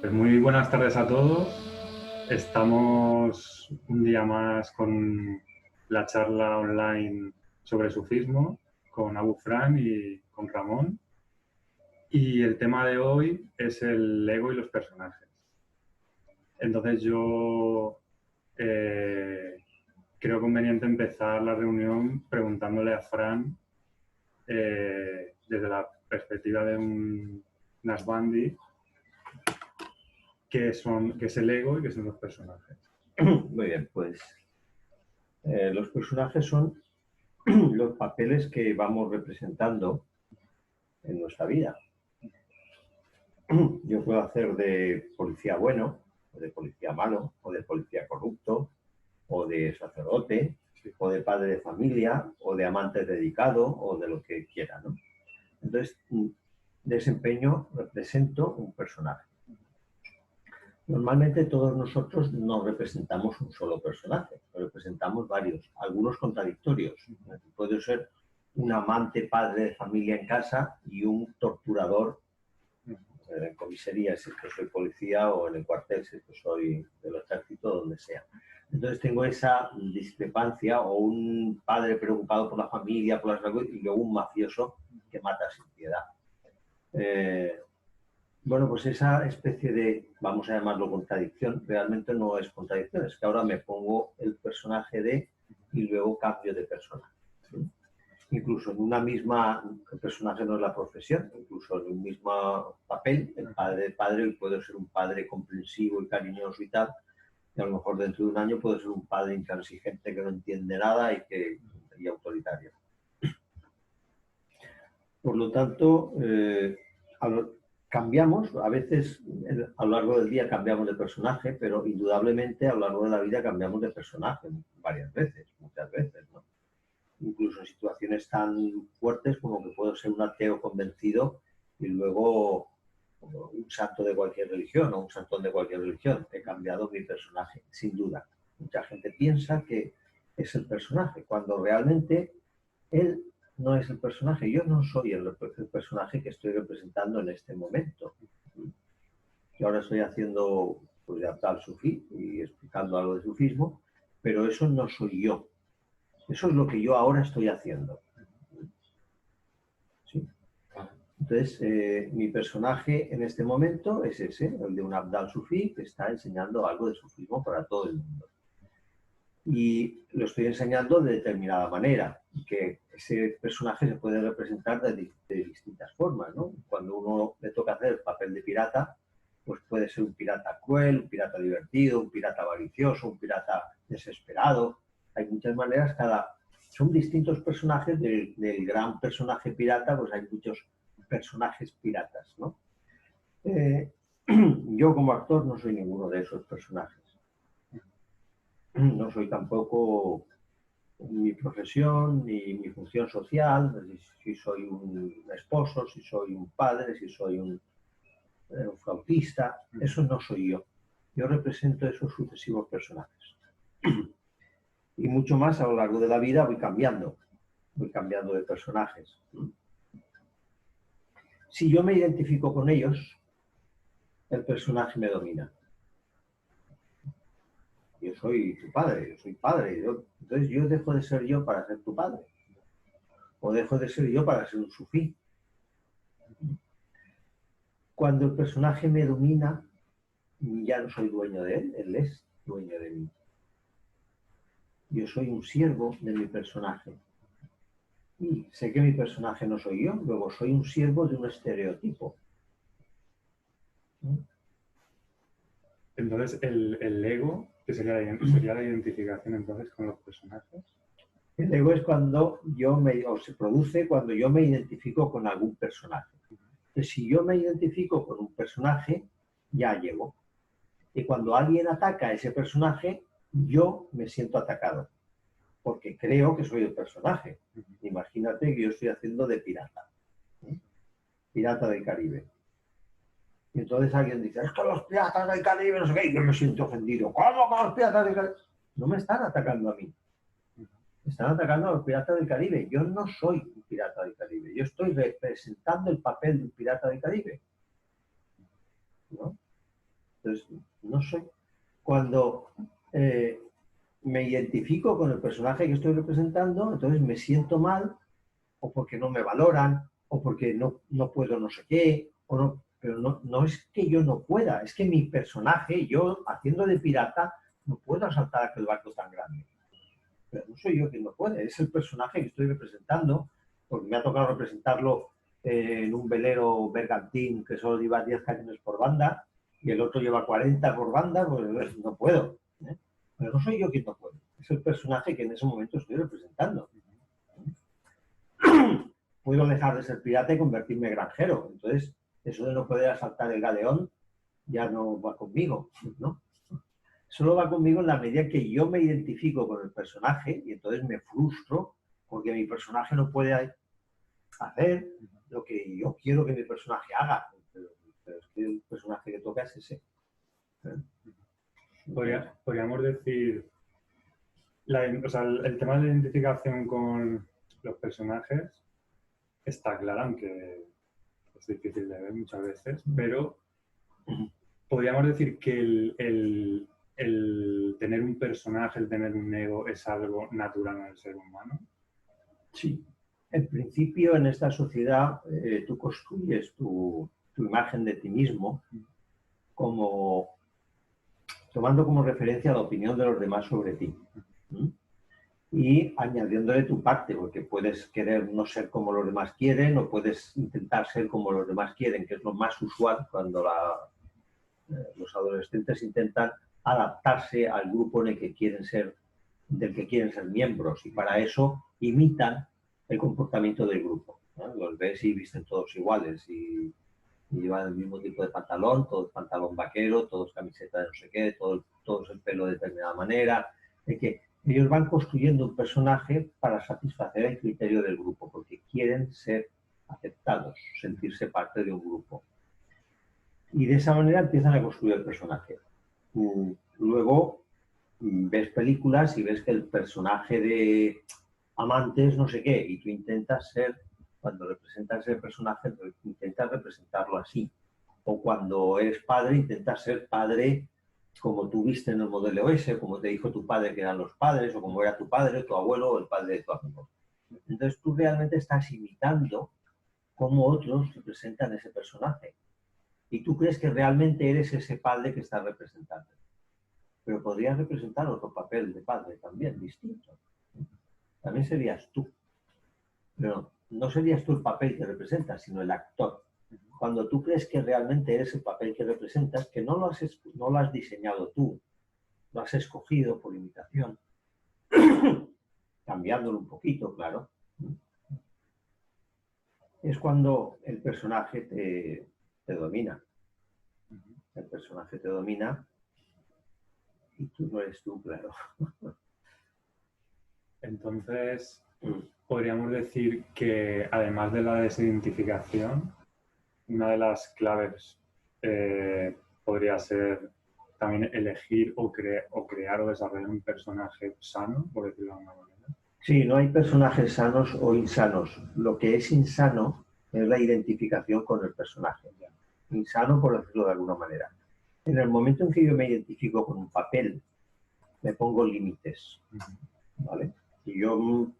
Pues muy buenas tardes a todos. Estamos un día más con la charla online sobre sufismo con Abu Fran y con Ramón. Y el tema de hoy es el ego y los personajes. Entonces yo creo conveniente empezar la reunión preguntándole a Fran desde la perspectiva de un Nashbandi qué es el ego y qué son los personajes. Muy bien, pues los personajes son los papeles que vamos representando en nuestra vida. Yo puedo hacer de policía bueno, o de policía malo, o de policía corrupto, o de sacerdote, o de padre de familia, o de amante dedicado, o de lo que quiera, ¿no? Entonces, represento un personaje. Normalmente todos nosotros no representamos un solo personaje, representamos varios, algunos contradictorios. Puede ser un amante padre de familia en casa y un torturador en comisaría, si es que soy policía, o en el cuartel, si es que soy del ejército, donde sea. Entonces tengo esa discrepancia, o un padre preocupado por la familia, por la salud, y luego un mafioso que mata sin piedad. Bueno, pues esa especie de, vamos a llamarlo contradicción, realmente no es contradicción, es que ahora me pongo el personaje de y luego cambio de personaje. ¿Sí? Incluso en una misma, el personaje no es la profesión, incluso en un mismo papel, el padre puede ser un padre comprensivo y cariñoso y tal, y a lo mejor dentro de un año puede ser un padre intransigente que no entiende nada y autoritario. Por lo tanto, cambiamos, a veces a lo largo del día cambiamos de personaje, pero indudablemente a lo largo de la vida cambiamos de personaje varias veces, muchas veces, ¿no? Incluso en situaciones tan fuertes como que puedo ser un ateo convencido y luego un santo de cualquier religión o un santón de cualquier religión. He cambiado mi personaje, sin duda. Mucha gente piensa que es el personaje, cuando realmente él no es el personaje. Yo no soy el personaje que estoy representando en este momento. Yo ahora estoy haciendo pues, de Abdal Sufí y explicando algo de sufismo, pero eso no soy yo. Eso es lo que yo ahora estoy haciendo. ¿Sí? Entonces, mi personaje en este momento es ese, el de un Abdal Sufí que está enseñando algo de sufismo para todo el mundo. Y lo estoy enseñando de determinada manera, que ese personaje se puede representar de distintas formas, ¿no? Cuando uno le toca hacer el papel de pirata, pues puede ser un pirata cruel, un pirata divertido, un pirata avaricioso, un pirata desesperado. Hay muchas maneras, son distintos personajes del gran personaje pirata, pues hay muchos personajes piratas, ¿no? Yo como actor no soy ninguno de esos personajes. No soy tampoco mi profesión ni mi función social, si soy un esposo, si soy un padre, si soy un flautista, eso no soy yo. Yo represento esos sucesivos personajes. Y mucho más a lo largo de la vida voy cambiando de personajes. Si yo me identifico con ellos, el personaje me domina. Yo soy tu padre, yo soy padre. Entonces yo dejo de ser yo para ser tu padre. O dejo de ser yo para ser un sufí. Cuando el personaje me domina, ya no soy dueño de él es dueño de mí. Yo soy un siervo de mi personaje. Y sé que mi personaje no soy yo, luego soy un siervo de un estereotipo. Entonces, el ego, que sería la identificación entonces con los personajes. El ego es se produce cuando yo me identifico con algún personaje. Entonces, si yo me identifico con un personaje, ya llego. Y cuando alguien ataca a ese personaje, yo me siento atacado, porque creo que soy el personaje. Imagínate que yo estoy haciendo de pirata, pirata del Caribe. Y entonces alguien dice, es que los piratas del Caribe, no sé qué, y yo me siento ofendido. ¿Cómo con los piratas del Caribe? No me están atacando a mí. Están atacando a los piratas del Caribe. Yo no soy un pirata del Caribe. Yo estoy representando el papel de un pirata del Caribe. ¿No? Entonces, no soy. Cuando me identifico con el personaje que estoy representando, entonces me siento mal, o porque no me valoran, o porque no puedo no sé qué, o no, pero no es que yo no pueda, es que mi personaje, yo haciendo de pirata, no puedo saltar aquel barco tan grande. Pero no soy yo quien no puede, es el personaje que estoy representando, porque me ha tocado representarlo en un velero bergantín que solo lleva 10 cañones por banda y el otro lleva 40 por banda, pues no puedo. Pero no soy yo quien no puede, es el personaje que en ese momento estoy representando. Puedo dejar de ser pirata y convertirme en granjero, entonces eso de no poder asaltar el galeón ya no va conmigo, ¿no? Solo va conmigo en la medida que yo me identifico con el personaje y entonces me frustro porque mi personaje no puede hacer lo que yo quiero que mi personaje haga. Pero es que el personaje que toca es ese. Podríamos decir, o sea, el tema de la identificación con los personajes está claro, aunque es difícil de ver muchas veces, pero podríamos decir que el tener un personaje, el tener un ego, es algo natural en el ser humano. Sí. En principio, en esta sociedad, tú construyes tu imagen de ti mismo como tomando como referencia la opinión de los demás sobre ti. Y añadiéndole tu parte, porque puedes querer no ser como los demás quieren o puedes intentar ser como los demás quieren, que es lo más usual cuando los adolescentes intentan adaptarse al grupo en el que quieren ser, del que quieren ser miembros, y para eso imitan el comportamiento del grupo, ¿no? Los ves y visten todos iguales y llevan el mismo tipo de pantalón, todos pantalón vaquero, todos camiseta de no sé qué, todos el pelo de determinada manera, de que ellos van construyendo un personaje para satisfacer el criterio del grupo, porque quieren ser aceptados, sentirse parte de un grupo. Y de esa manera empiezan a construir el personaje. Luego ves películas y ves que el personaje de amante es no sé qué, y tú intentas ser, cuando representas el personaje, intentas representarlo así. O cuando eres padre, intentas ser padre como tú viste en el modelo S, como te dijo tu padre que eran los padres, o como era tu padre, tu abuelo o el padre de tu amigo. Entonces tú realmente estás imitando cómo otros representan ese personaje. Y tú crees que realmente eres ese padre que estás representando. Pero podrías representar otro papel de padre también, distinto. También serías tú. Pero no serías tú el papel que representas, sino el actor. Cuando tú crees que realmente eres el papel que representas, que no lo has diseñado tú, lo has escogido por imitación, cambiándolo un poquito, claro, es cuando el personaje te domina. El personaje te domina y tú no eres tú, claro. Entonces, podríamos decir que además de la desidentificación, una de las claves podría ser también elegir o crear o desarrollar un personaje sano, por decirlo de alguna manera. Sí, no hay personajes sanos o insanos. Lo que es insano es la identificación con el personaje. Insano, por decirlo de alguna manera. En el momento en que yo me identifico con un papel, me pongo límites, ¿vale? Si yo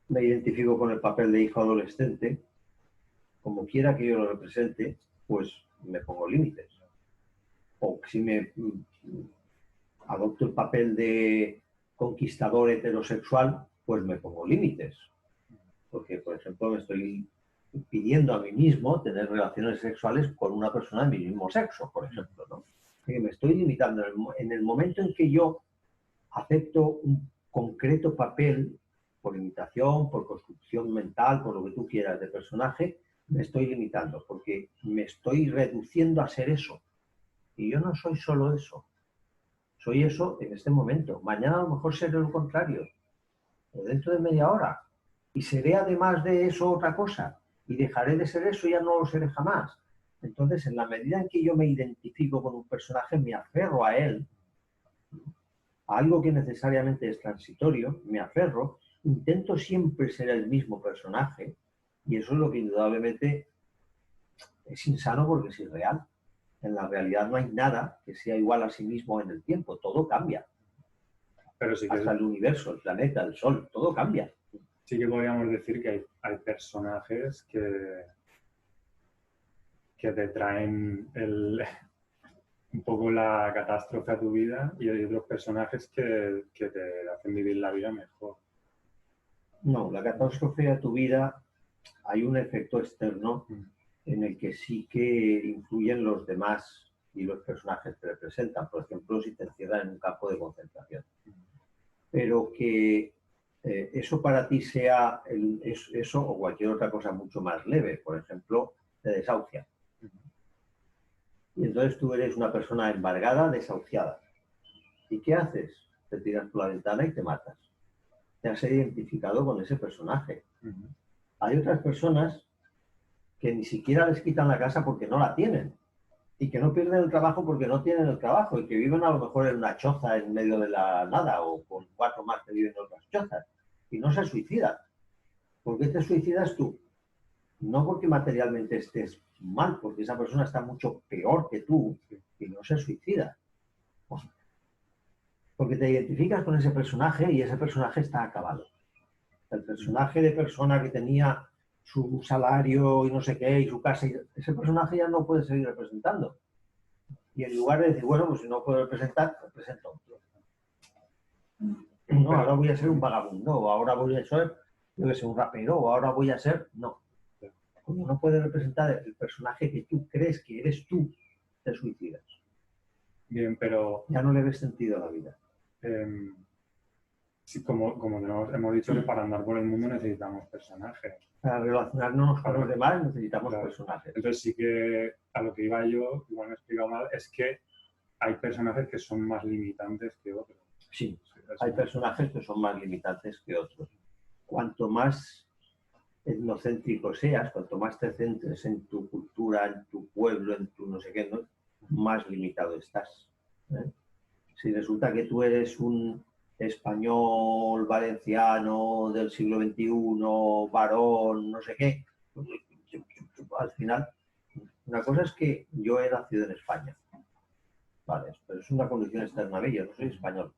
me identifico con el papel de hijo adolescente, como quiera que yo lo represente, pues me pongo límites. O si me adopto el papel de conquistador heterosexual, pues me pongo límites. Porque, por ejemplo, me estoy pidiendo a mí mismo tener relaciones sexuales con una persona de mi mismo sexo, por ejemplo, ¿no? Que me estoy limitando. En el momento en que yo acepto un concreto papel por imitación, por construcción mental, por lo que tú quieras de personaje, me estoy limitando, porque me estoy reduciendo a ser eso. Y yo no soy solo eso. Soy eso en este momento. Mañana a lo mejor seré lo contrario. O dentro de media hora. Y seré además de eso otra cosa. Y dejaré de ser eso y ya no lo seré jamás. Entonces, en la medida en que yo me identifico con un personaje, me aferro a él, a algo que necesariamente es transitorio, me aferro, intento siempre ser el mismo personaje, y eso es lo que indudablemente es insano porque es irreal. En la realidad no hay nada que sea igual a sí mismo en el tiempo, todo cambia. Pero sí que, Hasta el universo, el planeta, el sol, todo cambia. sí que podríamos decir que hay personajes que te traen un poco la catástrofe a tu vida y hay otros personajes que te hacen vivir la vida mejor. No, la catástrofe a tu vida, hay un efecto externo en el que sí que influyen los demás y los personajes que representan. Por ejemplo, si te encierran en un campo de concentración. Pero que eso para ti sea eso o cualquier otra cosa mucho más leve. Por ejemplo, te desahucian. Y entonces tú eres una persona embargada, desahuciada. ¿Y qué haces? Te tiras por la ventana y te matas. Te has identificado con ese personaje. Hay otras personas que ni siquiera les quitan la casa porque no la tienen y que no pierden el trabajo porque no tienen el trabajo y que viven a lo mejor en una choza en medio de la nada o con 4 más que viven en otras chozas y no se suicidan. ¿Por qué te suicidas tú? No porque materialmente estés mal, porque esa persona está mucho peor que tú y no se suicida. Porque te identificas con ese personaje y ese personaje está acabado. El personaje de persona que tenía su salario y no sé qué y su casa, ese personaje ya no puede seguir representando. Y en lugar de decir, bueno, pues si no puedo representar, represento otro. No, ahora voy a ser un vagabundo, o ahora voy a ser, yo que sé, un rapero, o ahora voy a ser, no. Como no puedes representar el personaje que tú crees que eres tú, te suicidas. Bien, pero... Ya no le ves sentido a la vida. Sí, como hemos dicho que para andar por el mundo necesitamos personajes. Para relacionarnos con los demás necesitamos personajes. Entonces sí que a lo que iba yo, igual me he explicado mal, es que hay personajes que son más limitantes que otros. Sí, hay personajes que son más limitantes que otros. Cuanto más etnocéntrico seas, cuanto más te centres en tu cultura, en tu pueblo, en tu no sé qué, ¿no? Más limitado estás. Si resulta que tú eres un español valenciano del siglo XXI, varón, no sé qué, al final, una cosa es que yo he nacido en España, vale, pero es una condición externa mía, yo no soy español.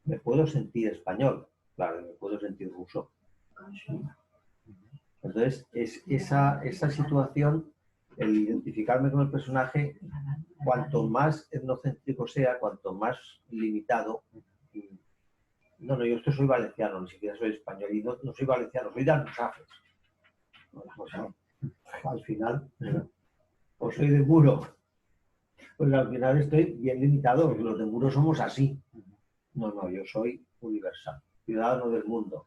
Me puedo sentir español, claro, me puedo sentir ruso. Entonces, es esa situación, el identificarme con el personaje, cuanto más etnocéntrico sea, cuanto más limitado. No, yo esto soy valenciano, ni siquiera soy español, y no soy valenciano, soy de Almusafes. Al final, o soy de Muro, pues al final estoy bien limitado, porque los de Muro somos así. No, yo soy universal, ciudadano del mundo.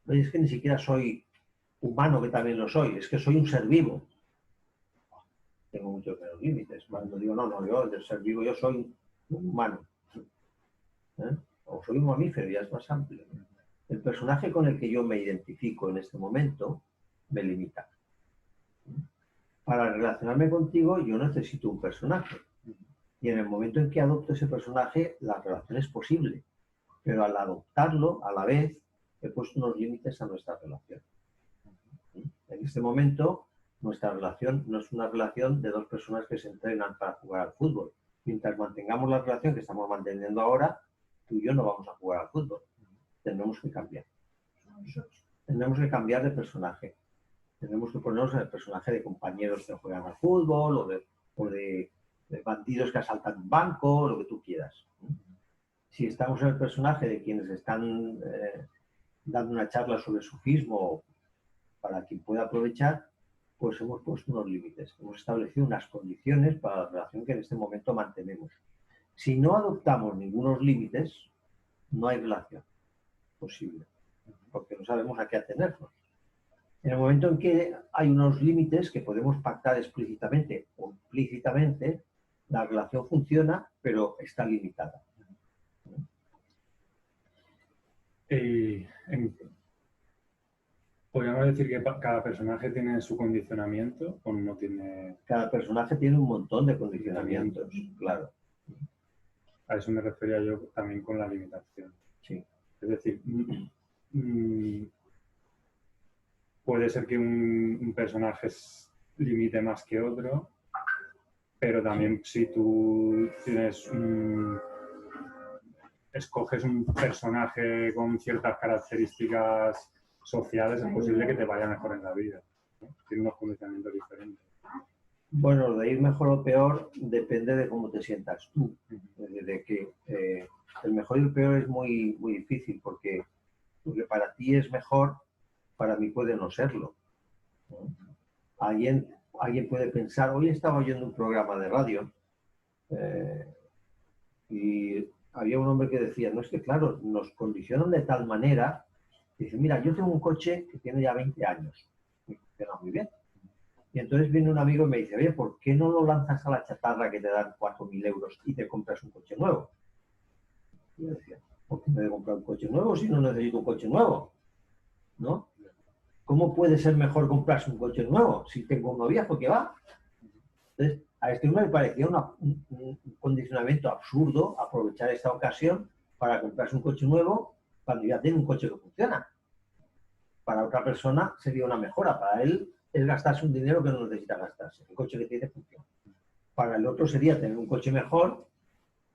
No, es que ni siquiera soy humano, que también lo soy, es que soy un ser vivo. Tengo muchos menos límites. Cuando digo, no, yo del ser vivo yo soy un humano. O soy un mamífero, ya es más amplio. El personaje con el que yo me identifico en este momento me limita. Para relacionarme contigo yo necesito un personaje. Y en el momento en que adopto ese personaje, la relación es posible. Pero al adoptarlo, a la vez, he puesto unos límites a nuestra relación. En este momento, nuestra relación no es una relación de dos personas que se entrenan para jugar al fútbol. Mientras mantengamos la relación que estamos manteniendo ahora, tú y yo no vamos a jugar al fútbol. Tendremos que cambiar. Tendremos que cambiar de personaje. Tendremos que ponernos en el personaje de compañeros que juegan al fútbol o de bandidos que asaltan un banco, lo que tú quieras. Si estamos en el personaje de quienes están dando una charla sobre sufismo para quien pueda aprovechar, pues hemos puesto unos límites. Hemos establecido unas condiciones para la relación que en este momento mantenemos. Si no adoptamos ningunos límites, no hay relación posible, porque no sabemos a qué atenernos. En el momento en que hay unos límites que podemos pactar explícitamente o implícitamente, la relación funciona, pero está limitada. ¿Podríamos decir que cada personaje tiene su condicionamiento o no tiene...? Cada personaje tiene un montón de condicionamientos, claro. A eso me refería yo también con la limitación. Sí. Es decir, puede ser que un personaje limite más que otro, pero también si tú escoges un personaje con ciertas características sociales, es posible que te vaya mejor en la vida, ¿no? Tiene unos condicionamientos diferentes. Bueno, de ir mejor o peor depende de cómo te sientas tú. De que el mejor y el peor es muy, muy difícil porque lo que para ti es mejor, para mí puede no serlo, ¿no? Alguien puede pensar, hoy estaba oyendo un programa de radio y había un hombre que decía, no es que claro, nos condicionan de tal manera, dice, mira, yo tengo un coche que tiene ya 20 años, y funciona muy bien. Y entonces viene un amigo y me dice, oye, ¿por qué no lo lanzas a la chatarra que te dan 4.000 euros y te compras un coche nuevo? Y yo decía, ¿por qué me voy a comprar un coche nuevo si no necesito un coche nuevo? ¿No? ¿Cómo puede ser mejor comprarse un coche nuevo si tengo uno viejo que va? Entonces, a este hombre le parecía un condicionamiento absurdo aprovechar esta ocasión para comprarse un coche nuevo cuando ya tiene un coche que funciona. Para otra persona sería una mejora, para él es gastarse un dinero que no necesita gastarse, el coche que tiene funciona. Para el otro sería tener un coche mejor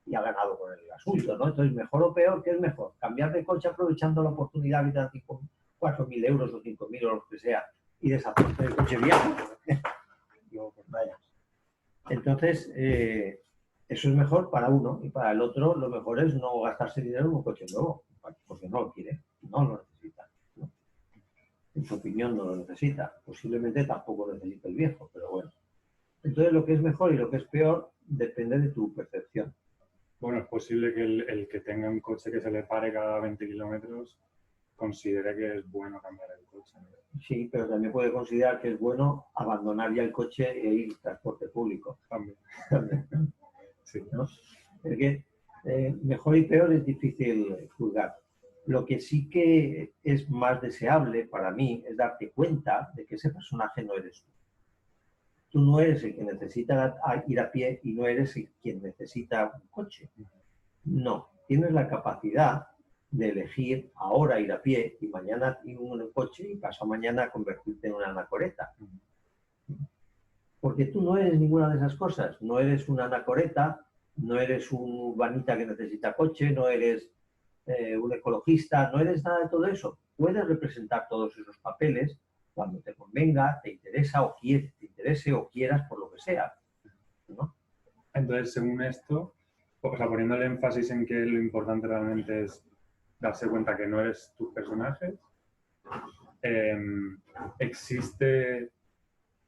y ha ganado con el asunto, ¿no? Entonces, mejor o peor, ¿qué es mejor? Cambiar de coche aprovechando la oportunidad de dar 4.000 euros o 5.000 o lo que sea y deshacerte del coche viejo. Digo, pues vaya. Entonces, eso es mejor para uno y para el otro lo mejor es no gastarse dinero en un coche nuevo, porque no lo quiere, no lo necesita, ¿no? En su opinión no lo necesita, posiblemente tampoco necesita el viejo, pero bueno. Entonces, lo que es mejor y lo que es peor depende de tu percepción. Bueno, es posible que el que tenga un coche que se le pare cada 20 kilómetros considere que es bueno cambiar el coche, ¿no? Sí, pero también puede considerar que es bueno abandonar ya el coche e ir en transporte público. También. Sí. ¿No? Es que mejor y peor es difícil juzgar. Lo que sí que es más deseable para mí es darte cuenta de que ese personaje no eres tú. Tú no eres el que necesita ir a pie y no eres quien necesita un coche. No, tienes la capacidad de elegir ahora ir a pie y mañana ir en un coche y pasado mañana convertirte en una anacoreta. Porque tú no eres ninguna de esas cosas. No eres una anacoreta, no eres un urbanita que necesita coche, no eres un ecologista, no eres nada de todo eso. Puedes representar todos esos papeles cuando te convenga, te interesa o quieres, te interese o quieras por lo que sea, ¿no? Entonces, según esto, o sea, poniendo el énfasis en que lo importante realmente es darse cuenta que no eres tus personajes, existe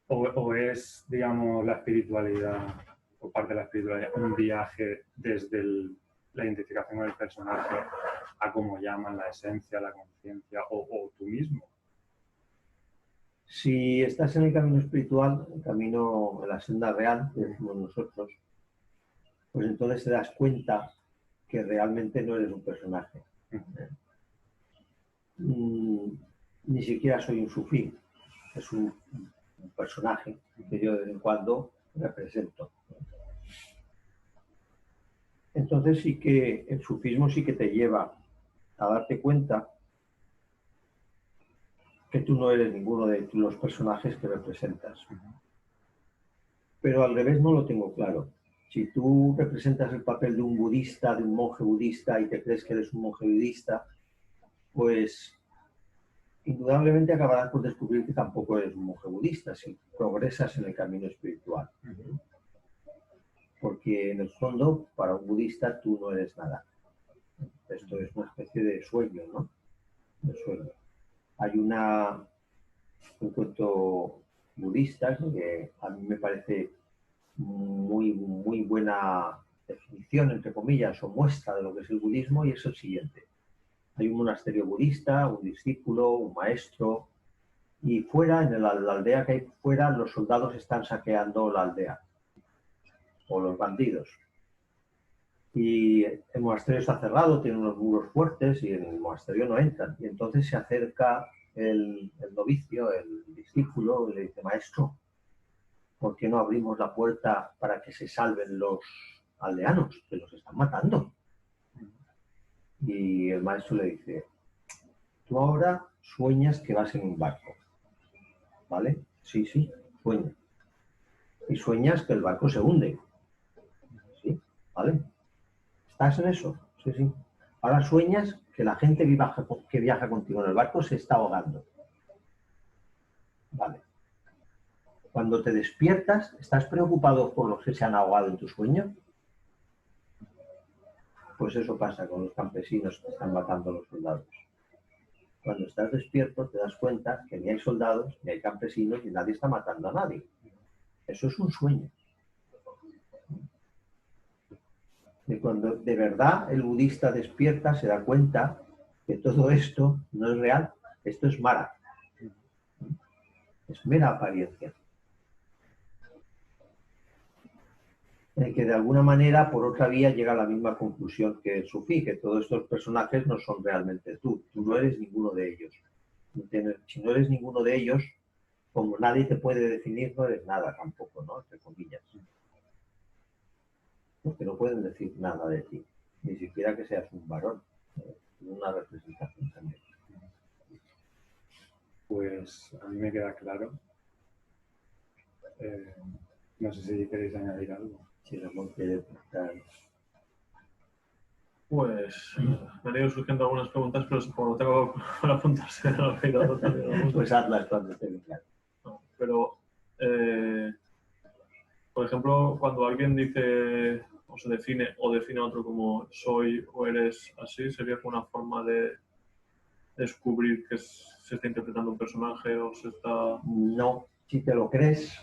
o es, digamos, la espiritualidad o parte de la espiritualidad un viaje desde la identificación del personaje a cómo llaman la esencia, la conciencia o tú mismo. Si estás en el camino espiritual, el camino de la senda real, que decimos nosotros, pues entonces te das cuenta que realmente no eres un personaje. Ni siquiera soy un sufí, es un personaje que yo de vez en cuando represento. Entonces sí que el sufismo sí que te lleva a darte cuenta que tú no eres ninguno de los personajes que representas. Pero al revés no lo tengo claro. Si tú representas el papel de un budista, de un monje budista y te crees que eres un monje budista, pues indudablemente acabarás por descubrir que tampoco eres un monje budista si progresas en el camino espiritual. Porque en el fondo, para un budista tú no eres nada. Esto es una especie de sueño, ¿no? De sueño. Hay un cuento budista que a mí me parece muy, muy buena definición, entre comillas, o muestra de lo que es el budismo, y es el siguiente. Hay un monasterio budista, un discípulo, un maestro, y fuera, en la aldea que hay fuera, los soldados están saqueando la aldea, o los bandidos. Y el monasterio está cerrado, tiene unos muros fuertes y en el monasterio no entran. Y entonces se acerca el novicio, el discípulo, y le dice, maestro, ¿por qué no abrimos la puerta para que se salven los aldeanos, que los están matando? Y el maestro le dice, tú ahora sueñas que vas en un barco, ¿vale? Sí, sí, sueña. Y y sueñas que el barco se hunde. ¿Sí? ¿Vale? ¿Estás en eso? Sí, sí. Ahora sueñas que la gente que viaja contigo en el barco se está ahogando. Vale. Cuando te despiertas, ¿estás preocupado por los que se han ahogado en tu sueño? Pues eso pasa con los campesinos que están matando a los soldados. Cuando estás despierto te das cuenta que ni hay soldados, ni hay campesinos, ni nadie está matando a nadie. Eso es un sueño. Y cuando de verdad el budista despierta, se da cuenta que todo esto no es real. Esto es mara. Es mera apariencia. En que de alguna manera, por otra vía, llega a la misma conclusión que el sufí, que todos estos personajes no son realmente tú. Tú no eres ninguno de ellos. Si no eres ninguno de ellos, como nadie te puede definir, no eres nada tampoco, ¿no? Entre comillas. Porque no pueden decir nada de ti, ni siquiera que seas un varón. Una representación también. Pues a mí me queda claro. No sé si queréis añadir algo. Si Ramón quiere preguntar. Pues me han ido surgiendo algunas preguntas, pero como no tengo para apuntarse, me he olvidado también. Pues hazlas cuando te vengan. No, pero, por ejemplo, cuando alguien dice o se define o define a otro como soy o eres así, sería como una forma de descubrir que se está interpretando un personaje o se está... No, si te lo crees,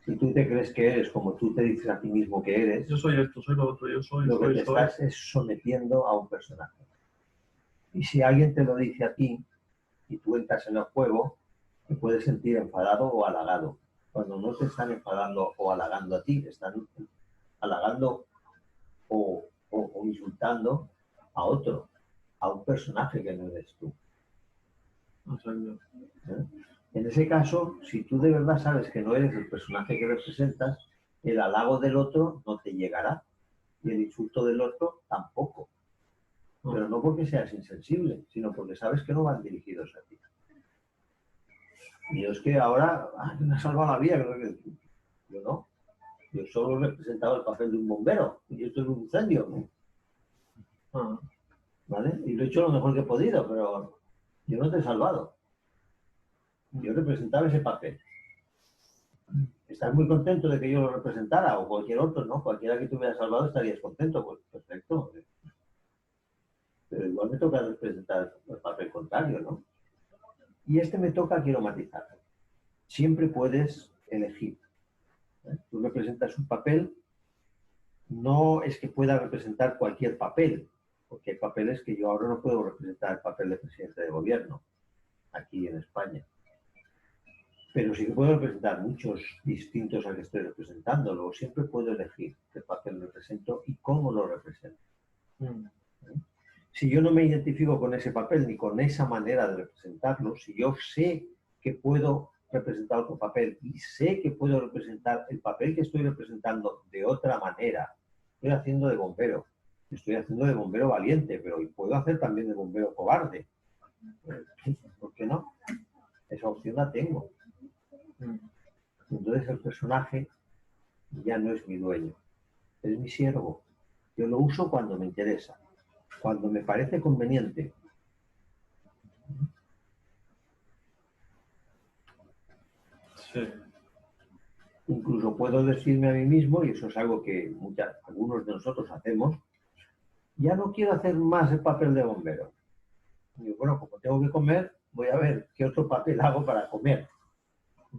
si tú te crees que eres como tú te dices a ti mismo que eres, Yo soy esto, soy lo otro, yo soy, lo que soy, te soy. estás es sometiendo a un personaje. Y si alguien te lo dice a ti y tú entras en el juego, te puedes sentir enfadado o halagado. Cuando no te están enfadando o halagando a ti, te están halagando o insultando a otro, a un personaje que no eres tú. Exacto. ¿Eh? En ese caso, si tú de verdad sabes que no eres el personaje que representas, el halago del otro no te llegará y el insulto del otro tampoco. Pero no porque seas insensible, sino porque sabes que no van dirigidos a ti. Y yo es que ahora me ha salvado la vida. Yo no. Yo solo he representado el papel de un bombero y yo estoy en un incendio, ¿no? ¿Vale? Y lo he hecho lo mejor que he podido, pero yo no te he salvado. Yo representaba ese papel. ¿Estás muy contento de que yo lo representara o cualquier otro, no? Cualquiera que te hubiera salvado estarías contento. Pues perfecto. Pero igual me toca representar el papel contrario, ¿no? Y este me toca, quiero matizar. Siempre puedes elegir. Tú representas un papel, no es que pueda representar cualquier papel, porque hay papeles que yo ahora no puedo representar el papel de presidente de gobierno, aquí en España. Pero sí que puedo representar muchos distintos al que estoy representando. Luego siempre puedo elegir qué papel represento y cómo lo represento. Si yo no me identifico con ese papel ni con esa manera de representarlo, si yo sé que puedo representar otro papel y sé que puedo representar el papel que estoy representando de otra manera, estoy haciendo de bombero, estoy haciendo de bombero valiente, pero puedo hacer también de bombero cobarde. ¿Por qué no? Esa opción la tengo. Entonces el personaje ya no es mi dueño, es mi siervo. Yo lo uso cuando me interesa, cuando me parece conveniente. Sí. Incluso puedo decirme a mí mismo, y eso es algo que algunos de nosotros hacemos, ya no quiero hacer más el papel de bombero. Y bueno, como tengo que comer, voy a ver qué otro papel hago para comer,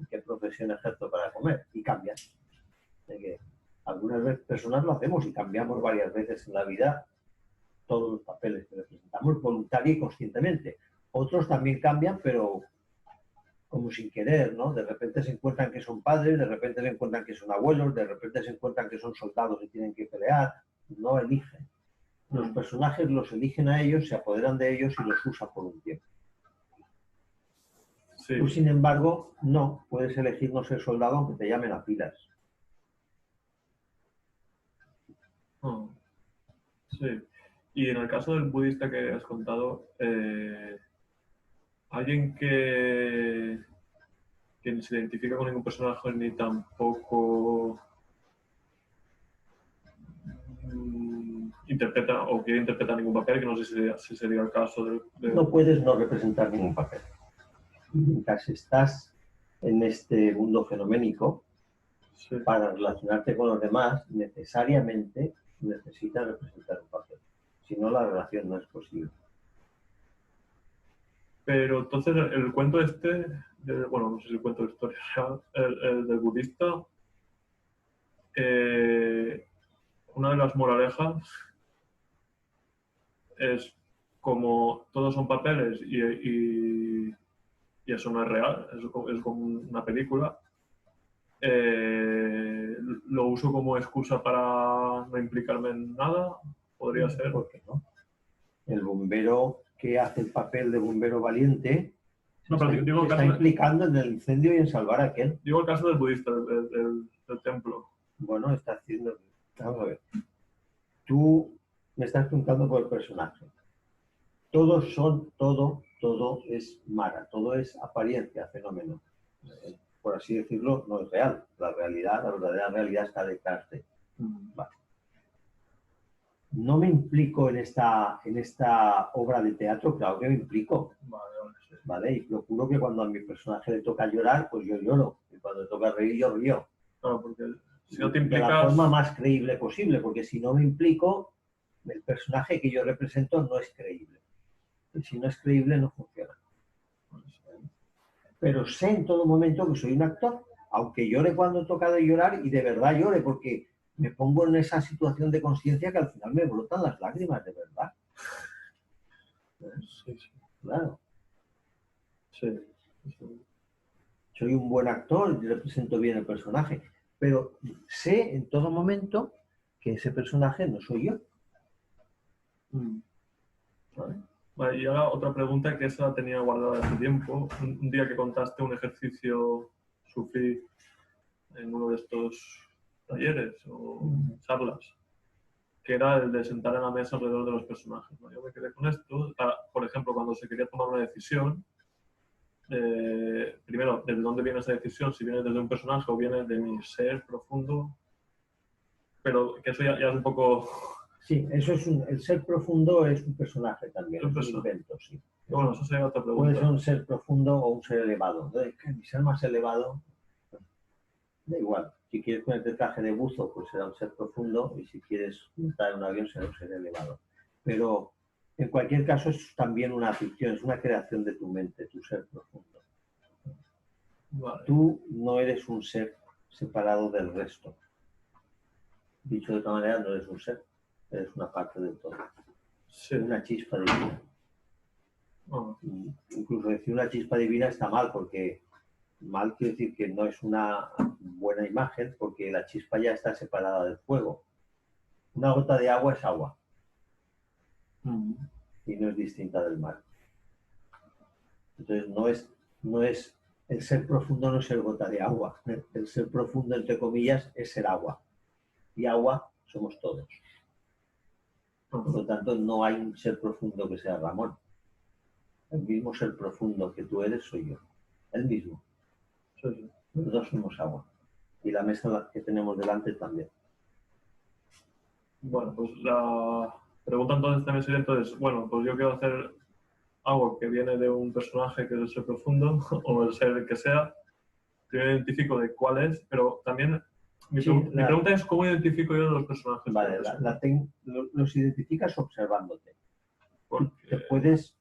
qué profesión ejerzo para comer, y cambias. Algunas veces personas lo hacemos y cambiamos varias veces en la vida todos los papeles que representamos voluntaria y conscientemente. Otros también cambian, pero como sin querer, ¿no? De repente se encuentran que son padres, de repente se encuentran que son abuelos, de repente se encuentran que son soldados y tienen que pelear. No eligen. Los personajes los eligen a ellos, se apoderan de ellos y los usan por un tiempo. Sí. Tú, sin embargo, no. Puedes elegir no ser soldado aunque te llamen a pilas. Sí. Y en el caso del budista que has contado, alguien que ni se identifica con ningún personaje ni tampoco interpreta o quiere interpretar ningún papel, que no sé si sería el caso No puedes no representar ningún papel. Mientras estás en este mundo fenoménico, Sí. para relacionarte con los demás, necesariamente necesitas representar un papel. Si no, la relación no es posible. Pero entonces el cuento bueno, no sé si el cuento de historia real, el del budista, una de las moralejas es como todos son papeles y eso no es real, es como una película. Lo uso como excusa para no implicarme en nada, podría ser. ¿Por qué no? El bombero que hace el papel de bombero valiente No, pero digo se el está caso, implicando en el incendio y en salvar a aquel. digo el caso del budista, del templo. Bueno, está haciendo... Vamos a ver. Tú me estás preguntando por el personaje. Todo es Mara, todo es apariencia, fenómeno. Por así decirlo, no es real. La verdadera realidad está detrás de. Vale. No me implico en esta obra de teatro, claro que me implico. ¿Vale? Y procuro que cuando a mi personaje le toca llorar, pues yo lloro. Y cuando le toca reír, yo río. Claro, porque si no te implicas... De la forma más creíble posible, porque si no me implico, el personaje que yo represento no es creíble. Y si no es creíble, no funciona. Pero sé en todo momento que soy un actor, aunque llore cuando toca de llorar y de verdad llore, porque me pongo en esa situación de conciencia que al final me brotan las lágrimas, de verdad. Sí, sí. Claro. Sí. Soy un buen actor y represento bien el personaje, pero sé en todo momento que ese personaje no soy yo. ¿Vale? Vale, y ahora otra pregunta que esa la tenía guardada hace tiempo. Un día que contaste un ejercicio sufí en uno de estos talleres o charlas, que era el de sentar en la mesa alrededor de los personajes, ¿no? Yo me quedé con esto. Por ejemplo, cuando se quería tomar una decisión, primero, ¿desde dónde viene esa decisión? Si viene desde un personaje o viene de mi ser profundo. Pero que eso ya es un poco... Sí, eso es el ser profundo es un personaje también, es un invento, sí. Bueno, eso sería otra pregunta. Puede ser un ser profundo o un ser elevado. Mi ser más elevado, da igual. Si quieres ponerte traje de buzo, pues será un ser profundo, y si quieres montar en un avión, será un ser elevado. Pero en cualquier caso es también una ficción, es una creación de tu mente, tu ser profundo. Vale. Tú no eres un ser separado del resto. Dicho de otra manera, no eres un ser. Es una parte del todo. Sí. Una chispa divina. Incluso decir una chispa divina está mal, porque mal quiere decir que no es una buena imagen, porque la chispa ya está separada del fuego. Una gota de agua es agua. Y no es distinta del mar. Entonces no es el ser profundo, no es ser gota de agua. El ser profundo, entre comillas, es ser agua. Y agua somos todos. Por lo tanto, no hay un ser profundo que sea Ramón. El mismo ser profundo que tú eres soy yo. El mismo. Sí. Los dos somos agua. Y la mesa que tenemos delante también. Bueno, pues la pregunta entonces también sería, bueno, pues yo quiero hacer algo que viene de un personaje que es el ser profundo, o el ser que sea. Primero identifico de cuál es, pero también... Mi pregunta es cómo identifico yo los personajes. Vale, los identificas observándote. Porque... Te puedes,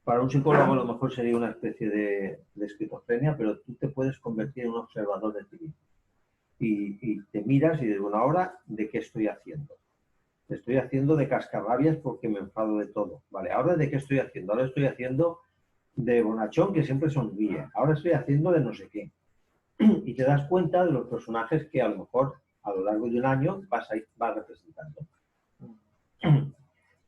para un psicólogo a lo mejor sería una especie de esquizofrenia, pero tú te puedes convertir en un observador de ti mismo. Y te miras y dices, bueno, ahora, ¿de qué estoy haciendo? Estoy haciendo de cascarrabias porque me enfado de todo. Vale, ¿ahora de qué estoy haciendo? Ahora estoy haciendo de bonachón que siempre sonríe. Ahora estoy haciendo de no sé qué. Y te das cuenta de los personajes que a lo mejor a lo largo de un año vas representando.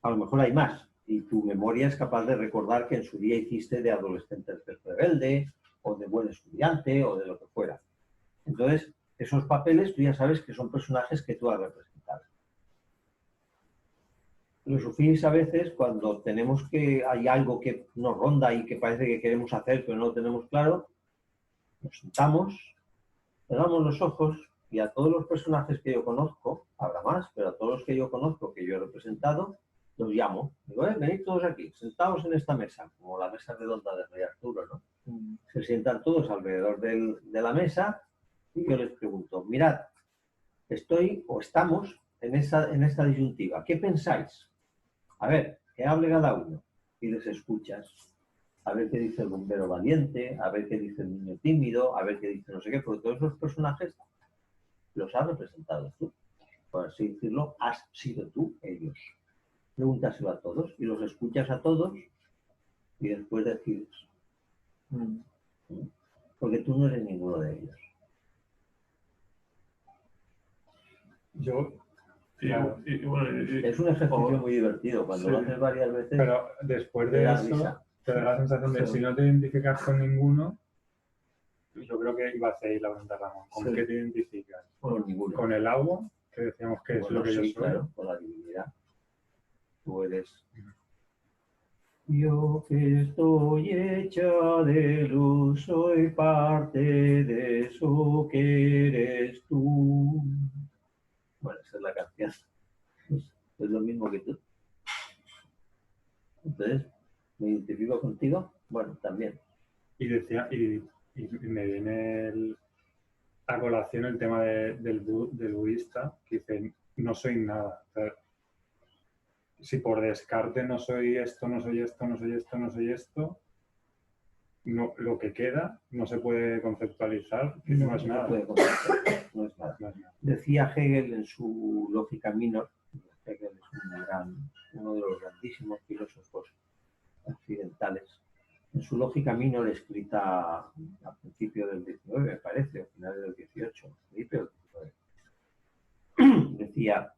A lo mejor hay más y tu memoria es capaz de recordar que en su día hiciste de adolescente rebelde o de buen estudiante o de lo que fuera. Entonces, esos papeles tú ya sabes que son personajes que tú has representado. Los sufís a veces cuando tenemos hay algo que nos ronda y que parece que queremos hacer pero no lo tenemos claro, nos sentamos, cerramos los ojos Y a todos los personajes que yo conozco, habrá más, pero a todos los que yo conozco, que yo he representado, los llamo. Digo, venid todos aquí, sentaos en esta mesa, como la mesa redonda de Rey Arturo, ¿no? Se sientan todos alrededor de la mesa y yo les pregunto, mirad, estoy o estamos en esta disyuntiva, ¿qué pensáis? A ver, que hable cada uno y les escuchas. A ver qué dice el bombero valiente, a ver qué dice el niño tímido, a ver qué dice no sé qué, porque todos los personajes los has representado tú. Por así decirlo, has sido tú ellos. Pregúntaselo a todos y los escuchas a todos y después decides. Porque tú no eres ninguno de ellos. Yo, es un ejercicio muy divertido. Cuando lo haces varias veces. Pero después de eso, te da la sensación de si no te identificas con ninguno, yo creo que iba a hacer la pregunta Ramón. ¿Con qué te identificas? Con ninguno. Con el agua, que decíamos que es lo que yo soy. Claro, con la divinidad. Tú eres. Yo que estoy hecha de luz, soy parte de eso que eres tú. Bueno, esa es la canción. Es lo mismo que tú. Entonces, ¿me identifico contigo? Bueno, también. Y decía, y me viene a colación el tema del budista, que dice, no soy nada. O sea, si por descarte no soy esto, no soy esto, no soy esto, no soy esto, no, lo que queda no se puede conceptualizar, que no es nada. No es nada. Decía Hegel en su Lógica Minor, Hegel es uno de los grandísimos filósofos occidentales, en su Lógica Minor escrita a principios del 19, me parece, o finales del 18, principios del 19, decía,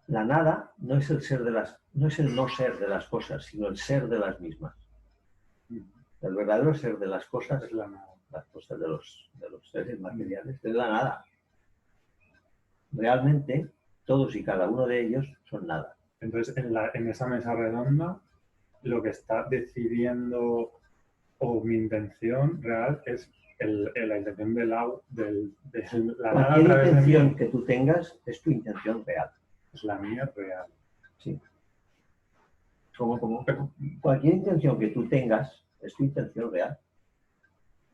la nada no es el no ser de las cosas, sino el ser de las mismas. El verdadero ser de las cosas es la nada. Las cosas de los seres materiales es la nada. Realmente, todos y cada uno de ellos son nada. Entonces, en esa mesa redonda, lo que está decidiendo, o mi intención real, es la intención de la nada. Cualquier intención que tú tengas es tu intención real. Es la mía real. Sí. ¿Cómo? Cualquier intención que tú tengas es tu intención real.